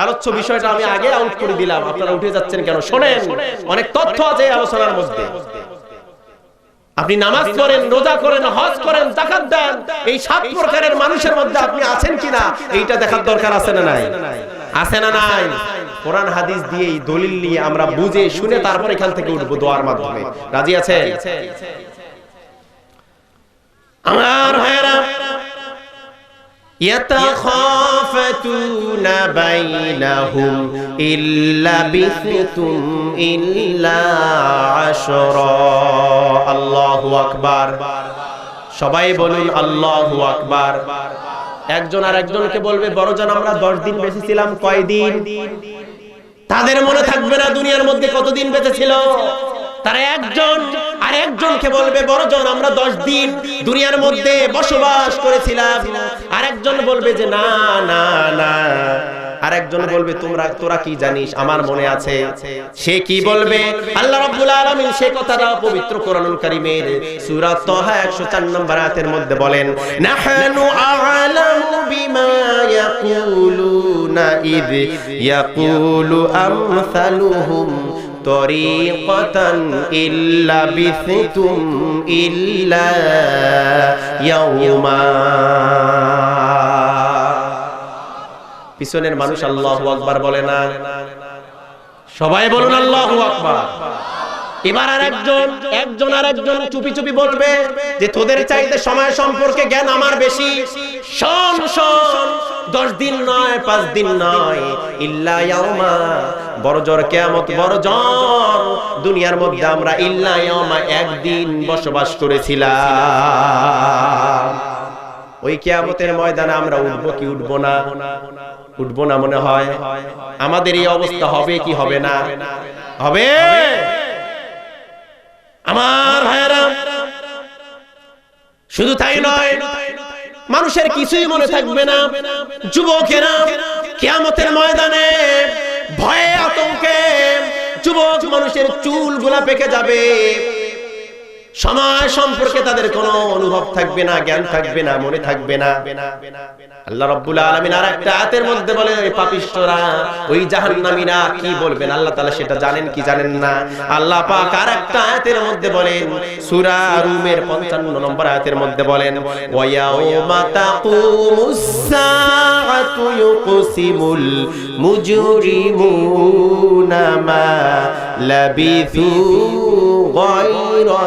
আলোচ্য বিষয়টা আমি আগে আউট করে দিলাম, আপনারা উঠে যাচ্ছেন কেন? শোনেন, অনেক তথ্য আছে এই আলোচনার মধ্যে। আপনি নামাজ পড়েন, রোজা করেন, হজ করেন, যাকাত দেন, এই 7 প্রকারের মানুষের মধ্যে আপনি আছেন কিনা এইটা দেখার দরকার আছে না নাই? আছে না নাই? কোরআন হাদিস দিয়ে দলিল নিয়ে আমরা বুঝে শুনে তারপর এখান থেকে উঠবো দোয়ার মাধ্যমে। রাজি আছেন? আমার ভাইরা, ইয়াতাখাফাতুনা বাইনাহুম ইল্লা বিসতুম ইল্লা আশরা। আল্লাহু আকবার। সবাই বলুন আল্লাহু আকবার। একজন আর একজনকে বলবে, বড়জন আমরা 10 দিন বেঁচে ছিলাম। কয়দিন? তাদের মনে থাকবে না দুনিয়ার মধ্যে কতদিন বেঁচে ছিল। তারা একজন আর একজনকে বলবে, বড়জন আমরা 10 দিন দুনিয়ার মধ্যে বসবাস করেছিলাম। আর একজন বলবে যে না না না। আরেকজন বলবে তোরা কি জানিস, আমার মনে আছে। সে কি বলবে? আল্লাহ রাব্বুল আলামিন সে কথাটা পবিত্র কোরআনুল কারীমের সূরা তাহা 104 নম্বর আয়াতের মধ্যে বলেন, নাহনু আ'লামু বিমা ইয়াকুলুনা ইয ইয়াকুলু আমসালুহুম তরিকাতান ইল্লা বিসতুম ইল্লা ইয়াউমা। পিছনের মানুষ আল্লাহু আকবার বলে না? সবাই বলুন আল্লাহু আকবার। এবার একজন আর একজন চুপি চুপি বলবে যে তোদের চাইতে সময় সম্পর্কে জ্ঞান আমার বেশি। শোন শোন, 10 দিন নয়, 5 দিন নয়, ইল্লা ইয়াউমা, বড়জোর কিয়ামত, বড়জোর দুনিয়ার মধ্যে আমরা ইল্লা ইয়াউমা, একদিন বসবাস করেছিলাম। ওই কিয়ামতের ময়দানে আমরা উঠবো কি উঠবো না? উঠবো না মনে হয়। আমাদের এই অবস্থা হবে কি হবে না? হবে। আমার ভাইরা, শুধু তাই নয়, মানুষের কিছুই মনে থাকবে না। যুবকেরা কিয়ামতের ময়দানে ভয়ে আতঙ্কে যুবক মানুষের চুলগুলা পেকে যাবে। সময় সম্পর্কে তাদের কোনো অনুভব থাকবে না, জ্ঞান থাকবে না, মনে থাকবে না। আল্লাহ রাব্বুল আলামিন আরেকটা আয়াতের মধ্যে বলেন, ওই পাপিষ্ঠরা, ওই জাহান্নামীরা কি বলবেন আল্লাহ তাআলা সেটা জানেন কি জানেন না? আল্লাহ পাক আরেকটা আয়াতের মধ্যে বলেন, সূরা রুমের 55 নম্বর আয়াতের মধ্যে বলেন, ওয়া ইয়াউমা তাকুমুস সাআতু ইউকসিমুল মুজরিমুনা মা লাবিথু গায়রা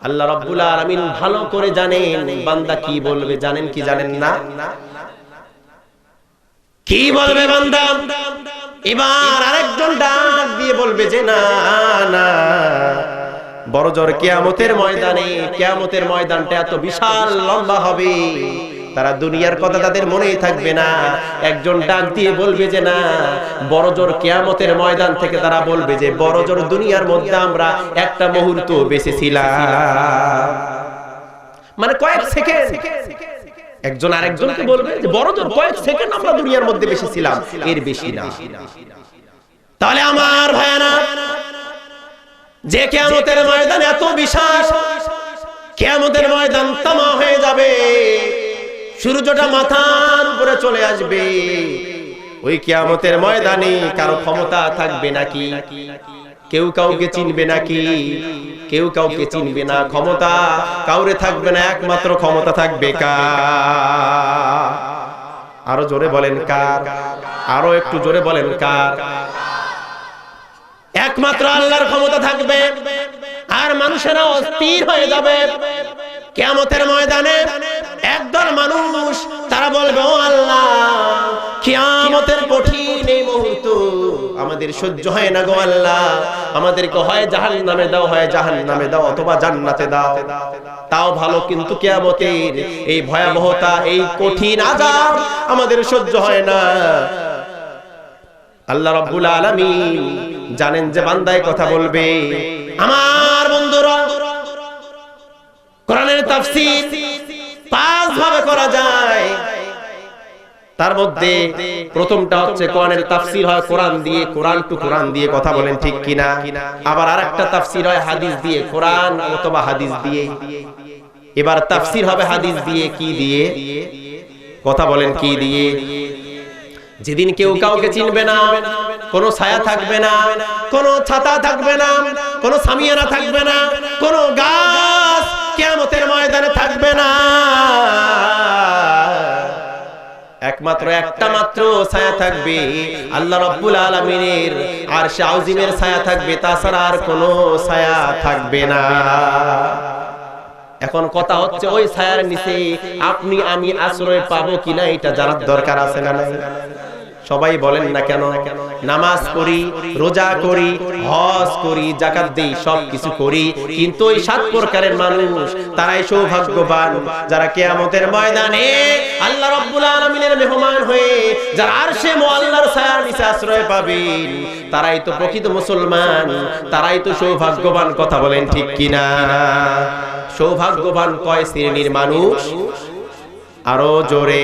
আল্লাহ রাব্বুল আলামিন ভালো করে জানেন বান্দা কি বলবে। জানেন কি জানেন না? কি বলবে বান্দা? এবার আরেকজন ডাক দিয়ে বলবে যে না না, বড়জোর কিয়ামতের ময়দানে, কিয়ামতের ময়দানটা এত বিশাল লম্বা হবে, তারা দুনিয়ার কথা তাদের মনেই থাকবে না। একজন ডাক দিয়ে বলবে যে না, বড়জোর কিয়ামতের ময়দান থেকে তারা বলবে যে বড়জোর দুনিয়ার মধ্যে আমরা একটা মুহূর্ত বেঁচে ছিলাম, মানে কয়েক সেকেন্ড। একজন আরেকজনকে বলবে যে বড়জোর কয়েক সেকেন্ড আমরা দুনিয়ার মধ্যে বেঁচে ছিলাম, এর বেশি না। তাহলে আমার ভাইরা, যে কিয়ামতের ময়দান এত বিশাল, কিয়ামতের ময়দান তামা হয়ে যাবে, সূর্যটা মাথার উপরে চলে আসবে, ওই কিয়ামতের ময়দানে কারো ক্ষমতা থাকবে নাকি? কেউ কাউকে চিনবে নাকি? কেউ কাউকে চিনবে না। ক্ষমতা কাউরে থাকবে না, একমাত্র ক্ষমতা থাকবে কার? আরো জোরে বলেন কার? আরো একটু জোরে বলেন কার? একমাত্র আল্লাহর ক্ষমতা থাকবে। আর মানুষেরা অস্থির হয়ে যাবে কিয়ামতের ময়দানে। একদল মানুষ তারা বলবে, ও আল্লাহ, কিয়ামতের কঠিন এই মুহূর্ত আমাদের সহ্য হয় না গো আল্লাহ, আমাদেরকে হয় জাহান্নামে দাও, হয় জাহান্নামে দাও, অথবা জান্নাতে দাও। তাও ভালো, কিন্তু কিয়ামতের এই ভয়াবহতা, এই কঠিন আযাব আমাদের সহ্য হয় না। আল্লাহ রাব্বুল আলামিন জানেন যে বান্দায় কথা বলবে। আমার বন্ধুরা, কোরআনের তাফসীর 5 ভাবে করা যায়। তার মধ্যে প্রথমটা হচ্ছে কোরআনের তাফসীর হয় কোরআন দিয়ে, কোরআন টু কোরআন দিয়ে, কথা বলেন ঠিক কিনা? আবার আরেকটা তাফসীর হয় হাদিস দিয়ে, কোরআন অথবা হাদিস দিয়ে। এবার তাফসীর হবে হাদিস দিয়ে, কি দিয়ে? কথা বলেন, কি দিয়ে? যেদিন কেউ কাউকে চিনবে না, কোনো ছায়া থাকবে না, কোনো ছাতা থাকবে না, কোনো সামিয়ানা থাকবে না, কোনো গাছ কিয়ামতের ময়দানে থাকবে না। একমাত্র একটা মাত্র ছায়া থাকবে, আল্লাহ রাব্বুল আলামিনের আরশে আযীমের ছায়া থাকবে, তাছাড়া আর কোনো ছায়া থাকবে না। এখন কথা হচ্ছে ওই ছায়ার নিচে আপনি আমি আশ্রয় পাবো কিনা এটা জানার দরকার আছে না? সবাই বলেন না কেন? নামাজ পড়ি, রোজা করি, হজ করি, যাকাত দেই, সব কিছু করি, কিন্তু ওই 7 প্রকারের মানুষ তারাই সৌভাগ্যবান যারা কিয়ামতের ময়দানে আল্লাহ রাব্বুল আলামিনের মেহমান হয়ে যারা আরশে মুআল্লার ছায়ার নিচে আশ্রয় পাবেন, তারাই তো প্রকৃত মুসলমান, তারাই তো সৌভাগ্যবান। কথা বলেন ঠিক কিনা? সৌভাগ্যবান কয় শ্রেণীর মানুষ? আরো জোরে,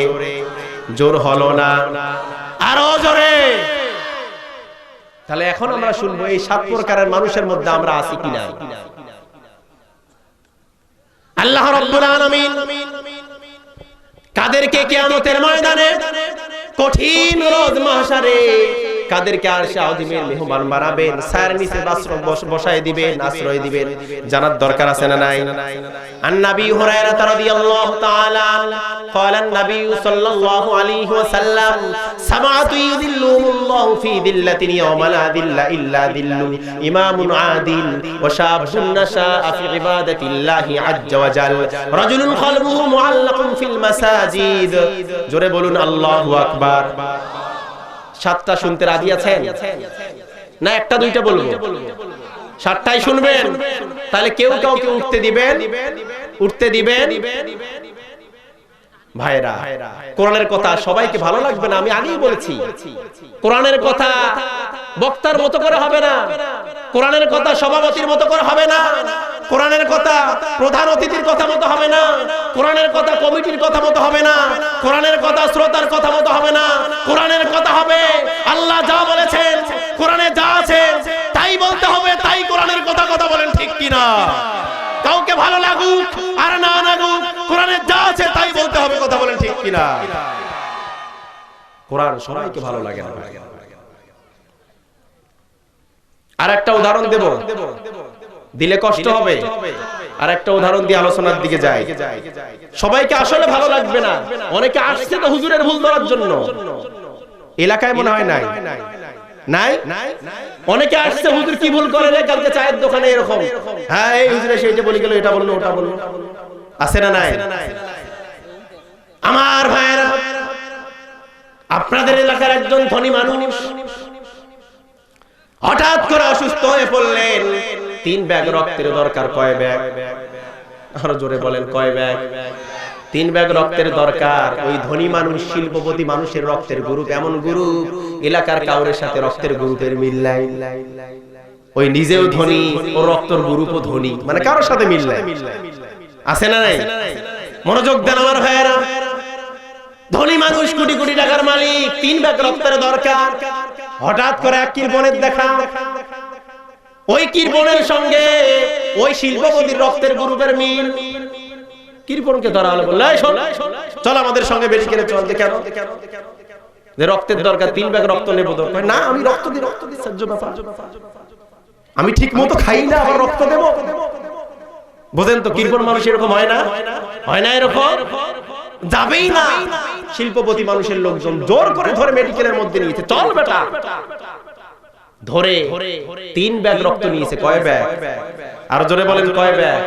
জোর হলো না, আরো জোরে। তাহলে এখন আমরা শুনবো এই 7 প্রকারের মানুষের মধ্যে আমরা আছি কিনা। আল্লাহ রাব্বুল আলামিন কাদেরকে কিয়ামতের ময়দানে কঠিন রোজ মাহশারে কাদেরকে আরশে আযীমের মেহমান বানাবেন, ছায়ার নিচে বসায় দিবেন, আশ্রয় দিবেন, জানার দরকার আছে না নাই? আন নবী হুরায়রা রাদিয়াল্লাহু তাআলা قال النبي صلى الله عليه وسلم سبعة يذلهم الله في ذلة يوم لا ذل إلا ذله إمام عادل وشاب نشأ في عبادة الله عز وجل رجل قلبه معلق في المساجد জোরে বলুন আল্লাহু আকবার। 7টা শুনতে রাজি আছেন না? একটা দুইটা বলবো? 7টাই শুনবেন? তাহলে কেউ কাউকে উঠতে দিবেন, উঠতে দিবেন। ভাইরা, কোরআনের কথা সবাইকে ভালো লাগবে না, আমি আগেই বলেছি। কোরআনের কথা বক্তার মতো করে হবে না, কোরআনের কথা সভাপতির মতো করে হবে না, কোরআনের কথা প্রধান অতিথির কথা মতো হবে না, কোরআনের কথা কমিটির কথা মতো হবে না, কোরআনের কথা শ্রোতার কথা মতো হবে না। কোরআনের কথা হবে আল্লাহ যা বলেছেন, কোরআনে যা আছে তাই বলতে হবে, তাই কোরআনের কথা। কথা বলেন ঠিক কিনা? কাউকে ভালো লাগুক আর না লাগুক, কোরআনে যা আছে তাই বলতে হবে। কথা বলেন ঠিক কিনা? কোরআন সবাইকে ভালো লাগে না। আর একটা উদাহরণ দেব, দিলে কষ্ট হবে। আর একটা উদাহরণ দিয়ে আলোচনার দিকে যাই। সবাইকে আসলে ভালো লাগবে না, অনেকে আসছে তো হুজুরের ভুল ধরার জন্য। এলাকায় মনে হয় নাই নাই অনেকে আসছে হুজুর কি ভুল করে রে কালকে চায়ের দোকানে এরকম, হ্যাঁ এই হুজুরে সেইটা বলে গেল, এটা বললো, ওটা বললো, আছে না নাই? আমার ভাইয়েরা, আপনাদের এলাকার একজন ধনী মানুষ হঠাৎ করে অসুস্থ হয়ে পড়লেন। 3 ব্যাগ রক্তের দরকার। কয় ব্যাগ? আরো জোরে বলেন, কয় ব্যাগ? 3 ব্যাগ রক্তের দরকার। ওই ধনী মানুষ, শিল্পপতি মানুষের রক্তের গ্রুপ এমন গ্রুপ, এলাকার কাউরের সাথে রক্তের গ্রুপের মিল নাই। ওই নিজেও ধনী, ও রক্তের গ্রুপও ধনী, মানে কারোর সাথে মিল নাই। আছে না নাই? মনোযোগ দেন আমার ভাইয়েরা। ধনী মানুষ, কোটি কোটি টাকার মালিক, 3 ব্যাগ রক্তের দরকার। হঠাৎ করে এক কীর্তনের দেখা, ওই কীর্তনের সঙ্গে ওই শিল্পপতির রক্তের গ্রুপের মিল। কীর্তনকে ধরা হলো, বলল চল আমাদের সঙ্গে বেশি করে চল। কেন? যে রক্তের দরকার, 3 ব্যাগ রক্ত নেব। দরকার না, আমি রক্ত দিই সহ্য ব্যাপার, আমি ঠিক মতো খাই না, আবার রক্ত দেব। বোঝেন তো, কীর্তন মানুষ এরকম হয় না? হয় না এরকম? যাবেই না। শিল্পপতি মানুষের লোকজন জোর করে ধরে মেডিকেলের মধ্যে নিয়েছে, চল বেটা। ধরে 3 ব্যাগ রক্ত নিয়েছে। কয় ব্যাগ? আর জোরে বলেন, কয় ব্যাগ?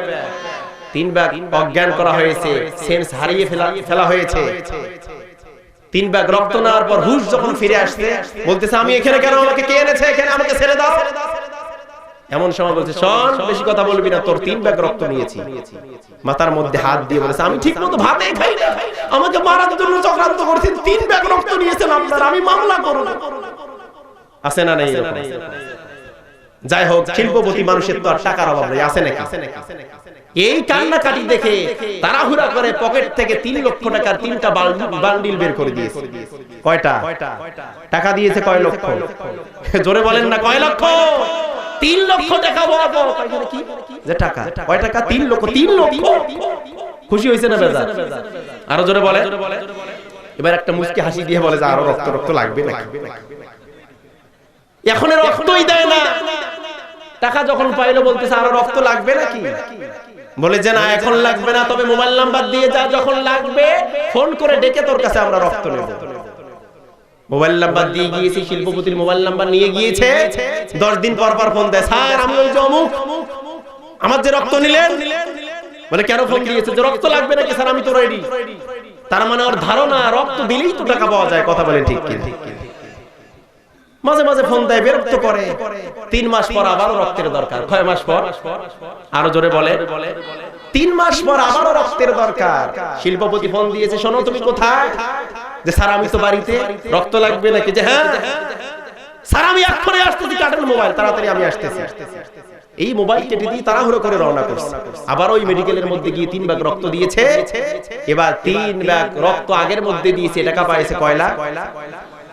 3 ব্যাগ অজ্ঞান করা হয়েছে, সেন্স হারিয়ে ফেলা হয়েছে। 3 ব্যাগ রক্ত নেওয়ার পর হুশ যখন ফিরে আসছে, বলতেছে আমি এখানে কেন, আমাকে কে এনেছে এখানে, আমাকে ছেড়ে দাও। এমন সময় বলছে, শোন বেশি কথা বলবি না, তোর 3 ব্যাগ রক্ত নিয়েছি। মাথার মধ্যে হাত দিয়ে বলেছে, আমি ঠিক মতো ভাতে খাই না, আমাকে মারার জন্য চক্রান্ত করছেন, 3 ব্যাগ রক্ত নিয়েছেন আপনারা, আমি মামলা করব। আছে না নাই? যাই হোক, শিল্পপতি মানুষের তো আর টাকার অভাব নেই, আছে নাকি? এই কান্নাকাটি দেখে তাড়াহুড়া করে পকেট থেকে 3 লক্ষ টাকার 3টা বান্ডিল বের করে দিয়েছে। কয়টা টাকা দিয়েছে? কয় লক্ষ? জোরে বলেন না, কয় লক্ষ? 3 লক্ষ টাকা। বড় কি যে টাকা? কয় টাকা? 3 লক্ষ। 3 লক্ষ খুশি হয়েছে না বেজার? আরো জোরে বলে। এবার একটা মুচকি হাসি দিয়ে বলে যে আরো রক্ত রক্ত লাগবে নাকি? এখন রক্তই দেয় না, টাকা যখন পাইলো বলতেছে আরো রক্ত লাগবে নাকি? বলে যে না এখন লাগবে না, তবে মোবাইল নাম্বার দিয়ে যা, যখন লাগবে ফোন করে ডেকে তোর কাছে আমরা রক্ত নেব। মোবাইল নাম্বার দিয়ে গিয়েছি, শিল্পপতির মোবাইল নাম্বার নিয়ে গিয়েছে। 10 দিন পর পর ফোন দেয়, স্যার আমি ওই যে অমুক, আমার যে রক্ত নিলেন। বলে কেন ফোন দিয়েছে? যে রক্ত লাগবে নাকি? স্যার আমি তো রেডি। তার মানে ওর ধারণা রক্ত দিলেই তো টাকা পাওয়া যায়। কথা বলেন ঠিক কি? মাঝে মাঝে ফোন দেয়, বিরক্ত করে। 3 মাস পর আবারও রক্তের দরকার। কয় মাস পর? আরো জোরে বলে। 3 মাস পর আবারও রক্তের দরকার। শিল্পপতি ফোন দিয়েছে, শোনো তুমি কোথায়? যে স্যার আমি তো বাড়িতে, রক্ত লাগবে নাকি? যে হ্যাঁ স্যার আমি এক্ষুনি আসতেছি, কাটেন মোবাইল, তাড়াতাড়ি আমি আসতেছি। এই মোবাইল কেটে দিয়ে তাড়াহুড়ো করে রওনা করছে। আবার ওই মেডিকেলের মধ্যে গিয়ে 3 ব্যাগ রক্ত দিয়েছে। এবার 3 ব্যাগ রক্ত আগের মধ্যে দিয়েছে, টাকা পাইছে কয় লাখ?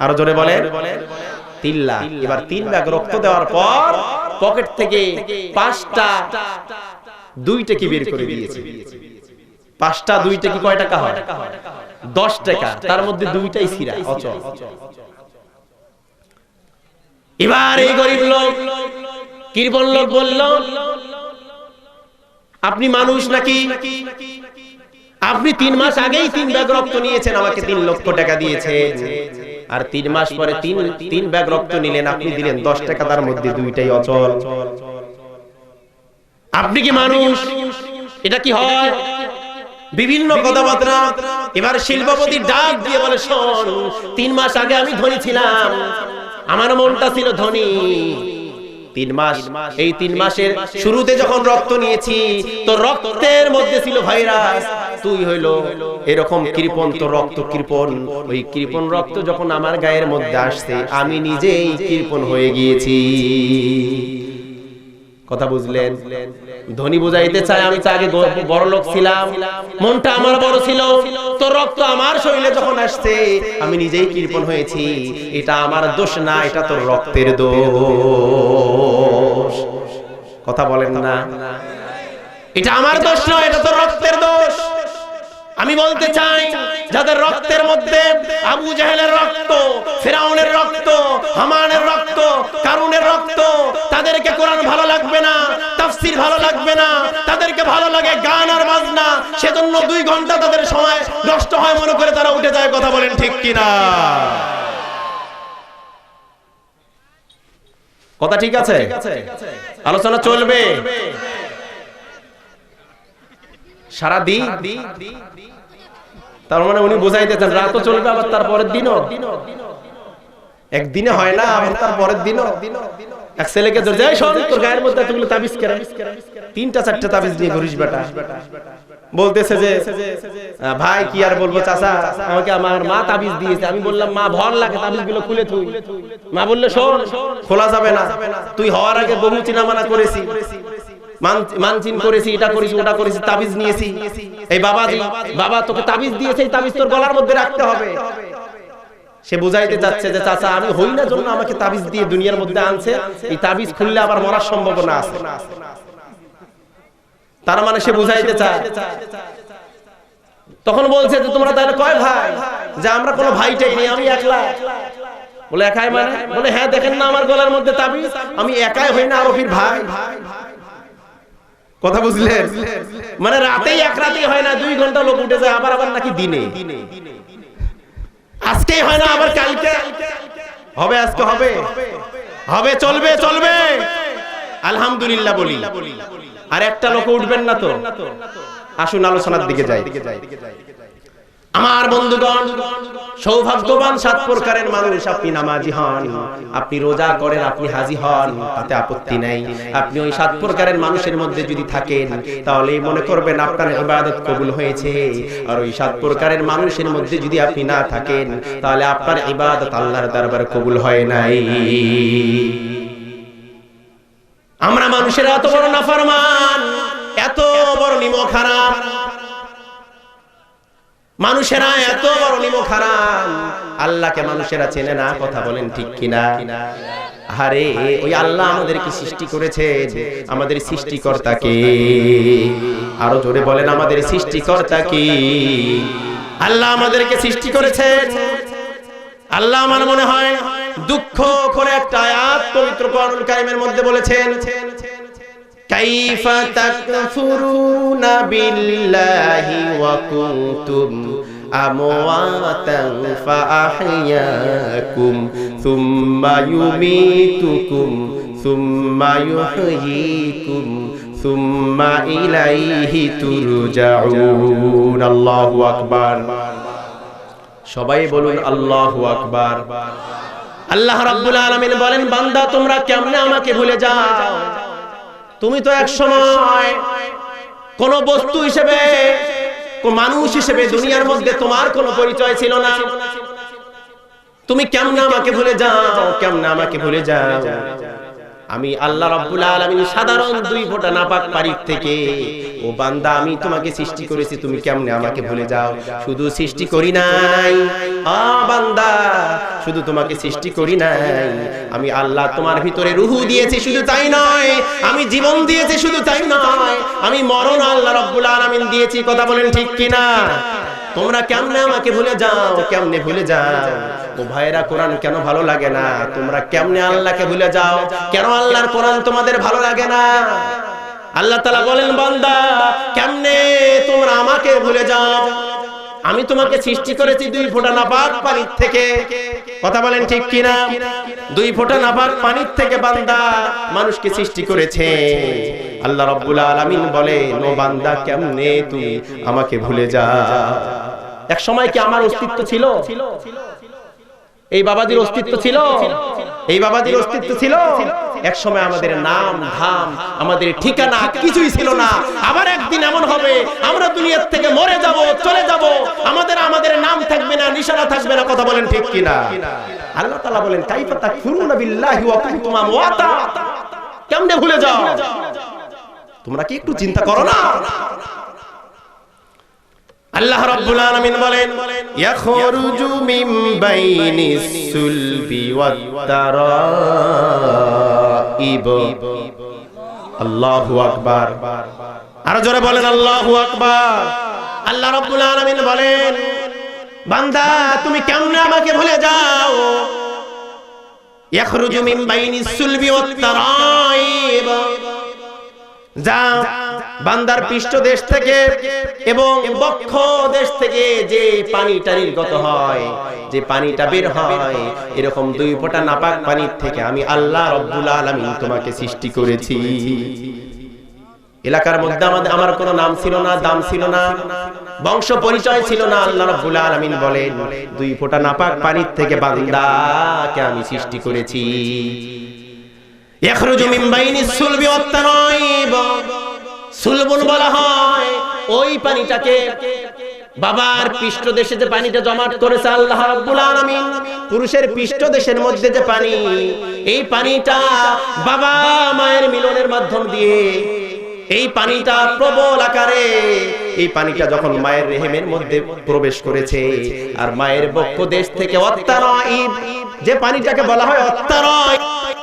আরো জোরে বলে 3 লাখ। এবার 3 ব্যাগ রক্ত দেওয়ার পর পকেট থেকে 5টা 2 টাকা বের করে দিয়েছে। 5টা 2 টাকা কয় টাকা হয়? 10 টাকা। তার মধ্যে 2টাই ছিঁড়া, অচল। এবার এই গরিব লোক, কৃপণ লোক বলল, আপনি মানুষ নাকি? আপনি 3 মাস আগেই 3 ব্যাগ রক্ত নিয়েছেন, আমাকে 3 লক্ষ টাকা দিয়েছেন। আর 3 মাস পরে 3 ব্যাগ রক্ত নিলেন, আপনি দিলেন 10 টাকা, তার মধ্যে 2টাই অচল। আপনি কি মানুষ? এটা কি হয়? বিভিন্ন কথাবার্তা। এবার শিল্পপতি ডাক দিয়ে বলে, শোন 3 মাস আগে আমি ধনী ছিলাম, আমার মনটা ছিল ধনী। 3 মাস, এই 3 মাসের শুরুতে যখন রক্ত নিয়েছি তো রক্তের মধ্যে ছিল ভাইরাস। তুই হইলো এরকম কৃপণ, তো রক্ত কৃপণ। ওই কৃপণ রক্ত যখন আমার গায়ের মধ্যে আসছে, আমি নিজেই কৃপণ হয়ে গিয়েছি। কথা বুঝলেন? ধনী বুঝাইতে চায় আমি তো আগে বড় লোক ছিলাম, মনটা আমার বড় ছিল, তো রক্ত আমার শরীরে যখন আসছে আমি নিজেই কৃপণ হয়েছি। এটা আমার দোষ না, এটা তোর রক্তের দোষ। কথা বলেন না? এটা আমার দোষ নয়, এটা তোর রক্তের দোষ। আমি বলতে চাই, যাদের রক্তের মধ্যে আবু জাহেলের রক্ত, ফিরাউনের রক্ত, হামানের রক্ত, কারুনের রক্ত, তাদেরকে কোরআন ভালো লাগবে না, তাফসীর ভালো লাগবে না, তাদেরকে ভালো লাগে গান আর বাজনা। সেজন্য 2 ঘন্টা তাদের সময় নষ্ট হয় মনে করে তারা উঠে যায়। কথা বলেন ঠিক কিনা? কথা ঠিক আছে? আলোচনা চলবে সারা দিন। তার মানে উনি বোঝাইতেছেন রাতও চলবে, আবার তার পরের দিনও। একদিনে হয় না, আবার তার পরের দিনও। এক ছেলেকে ধরে যায়, শোন তোর গায়ের মধ্যে এতগুলো তাবিজ কেন? 3টা 4টা তাবিজ নিয়ে ঘুরিস বেটা। বলতেছে যে ভাই কি আর বলবো চাচা, আমাকে আমার মা তাবিজ দিয়েছে। আমি বললাম মা ভর লাগে, তাবিজগুলো খুলে তুই। মা বললো শোন খোলা যাবে না, তুই হওয়ার আগে বহু চিনামানা করেছি, মানচিন করেছি, এটা করেছি, ওটা করেছি, তাবিজ নিয়েছি। এই বাবা তোকে তাবিজ দিয়েছে, এই তাবিজ তোর গলার মধ্যে রাখতে হবে। সে বুঝাইতে যাচ্ছে যে চাচা আমি হই না জন্য আমাকে তাবিজ দিয়ে দুনিয়ার মধ্যে আনছে, এই তাবিজ খুললে আবার মরার সম্ভাবনা আছে। তার মানে সে বুঝাইতে চায়। তখন বলছে যে তোমরা তাহলে কয় ভাই? যে আমরা কোনো ভাইটাই নেই, আমি একলা। বলে একাই মানে? বলে হ্যাঁ দেখেন না আমার গলার মধ্যে তাবিজ, আমি একাই হই না, আরফির ভাই। কথা বুঝলেন? মানে রাতেই এক রাতেই হয় না, 2 ঘন্টা লোক উঠে যায়, আবার নাকি দিনে। আজকেই হয় না, আবার কালকে হবে, আজকে হবে, হবে, চলবে চলবে। আলহামদুলিল্লাহ বলি। আর একটা লোক উঠবেন না তো? আসুন আলোচনার দিকে যাই। আমার বন্ধুগণ, সৌভাগ্যবান 7 প্রকারের মানুষ। আপনি নামাজি হন, আপনি রোজা করেন, আপনি হাজি হন, তাতে আপত্তি নাই। আপনি ওই 7 প্রকারের মানুষের মধ্যে যদি থাকেন তাহলে মনে করবেন আপনার ইবাদত কবুল হয়েছে। আর ওই 7 প্রকারের মানুষের মধ্যে যদি আপনি না থাকেন তাহলে আপনার ইবাদত আল্লাহর দরবারে কবুল হয় নাই। আমরা মানুষেরা এত বড় নাফরমান, এত বড় নিমক হারাম। মানুষেরা এত বড় নিমক হারাম, আল্লাহকে মানুষেরা চেনে না, কথা বলেন ঠিক কিনা? আরে ওই আল্লাহ আমাদেরকে সৃষ্টি করেছে, আমাদের সৃষ্টিকর্তা কে? আরো জোরে বলেন, আমাদের সৃষ্টিকর্তা কি? আল্লাহ আমাদেরকে সৃষ্টি করেছেন। আল্লাহ আমার মনে হয় দুঃখ করে একটা আয়াত পবিত্র কোরআনুল কারীমের মধ্যে বলেছেন, কাইফা তাকফুরুনা বিল্লাহি ওয়া কুনতুম আমওয়াতান ফাআহইয়াকুম সুম্মা ইউমীতুকুম সুম্মা ইউহয়ীকুম সুম্মা ইলাইহি তুরজাউন। আল্লাহু আকবার। সবাই বলুন আল্লাহু আকবার। আল্লাহ রাব্বুল আলামিন বলেন, বান্দা তোমরা কেমনে আমাকে ভুলে যাও? তুমি তো এক সময় কোন বস্তু হিসেবে, কোন মানুষ হিসেবে দুনিয়ার মধ্যে তোমার কোনো পরিচয় ছিল না। তুমি কেমনে আমাকে ভুলে যাও? কেমনে আমাকে ভুলে যাও? আমি আল্লাহ রাব্বুল আলামিন সাধারণ 2 ফোঁটা নাপাক পানির থেকে, ও বান্দা আমি তোমাকে সৃষ্টি করেছি, তুমি কেমনে আমাকে ভুলে যাও? শুধু সৃষ্টি করি নাই, বান্দা শুধু তোমাকে সৃষ্টি করি নাই, আমি আল্লাহ তোমার ভিতরে রূহ দিয়েছি, শুধু তাই নয়, আমি জীবন দিয়েছি, শুধু তাই নয়, আমি মরণ আল্লাহ রাব্বুল আলামিন দিয়েছি। কথা বলেন ঠিক কিনা? তোমরা কেমনে আমাকে ভুলে যাও? কেমনে ভুলে যাও? ও ভাইরা, কোরআন কেন ভালো লাগে না? তোমরা কেমনে আল্লাহকে ভুলে যাও? কেন আল্লাহর কোরআন তোমাদের ভালো লাগে না? আল্লাহ তাআলা বলেন, বান্দা কেমনে তোমরা আমাকে ভুলে যাও? আমি তোমাকে সৃষ্টি করেছি 2 ফোঁটা নাপাক পানির থেকে। কথা বলেন ঠিক কিনা? 2 ফোঁটা নাপাক পানির থেকে বান্দা মানুষকে সৃষ্টি করেছে। আল্লাহ রাব্বুল আলামিন বলেন, ও বান্দা কেমনে তুমি আমাকে ভুলে যাও? এক সময় কি আমার অস্তিত্ব ছিল? এই বাবাজির অস্তিত্ব ছিল? এই বাবাজির অস্তিত্ব ছিল? এক সময় আমাদের নাম ধাম, আমাদের ঠিকানা কিছুই ছিল না। আবার একদিন এমন হবে আমরা দুনিয়া থেকে মরে যাব, চলে যাব, আমাদের নাম থাকবে না, নিশানা থাকবে না। কথা বলেন ঠিক কিনা? আল্লাহ তাআলা বলেন, কাইফা তাকফুরুনা বিল্লাহি ওয়া কুনতুম আমওয়াতা। কেমনে ভুলে যাও? তোমরা কি একটু চিন্তা করো না? আল্লাহ রাব্বুল আলামিন বলেন, ইয়াখরুজু মিন বাইনিস সুলবি ওয়াত তারাইব। আল্লাহু আকবার। আরো জোরে বলেন আল্লাহু আকবার। আল্লাহ রাব্বুল আলামিন বলেন, বান্দা তুমি কেমনে আমাকে ভুলে যাও? ইয়াখরুজু মিন বাইনিস সুলবি ওয়াত তারাইব। যা বান্দার পৃষ্ঠদেশ থেকে এবং বক্ষ দেশ থেকে যে পানিটা নির্গত হয়, যে পানিটা বের হয়, এরকম 2 ফোঁটা নাপাক পানির থেকে আমি আল্লাহ রাব্বুল আলামিন তোমাকে সৃষ্টি করেছি। এলাকার মধ্যে আমার কোনো নাম ছিল না, দাম ছিল না, বংশ পরিচয় ছিল না। আল্লাহ রাব্বুল আলামিন বলেন, 2 ফোঁটা নাপাক পানির থেকে বান্দাকে আমি সৃষ্টি করেছি। ইয়াখরুজু মিন বাইনিস সুলবি ওয়াত তারাইব। সুলবুন বলা হয় ওই পানিটাকে, বাবার পৃষ্ঠদেশে যে পানিটা জমাট করেছে আল্লাহ রাব্বুল আলামিন, পুরুষের পৃষ্ঠদেশের মধ্যে যে পানি, এই পানিটা বাবা মায়ের মিলনের মাধ্যম দিয়ে এই পানিটা প্রবল আকারে, এই পানিটা যখন মায়ের রেহেমের মধ্যে প্রবেশ করেছে, আর মায়ের বক্ষ দেশ থেকে অত্তারাইব, যে পানিটাকে বলা হয় অত্তারাইব,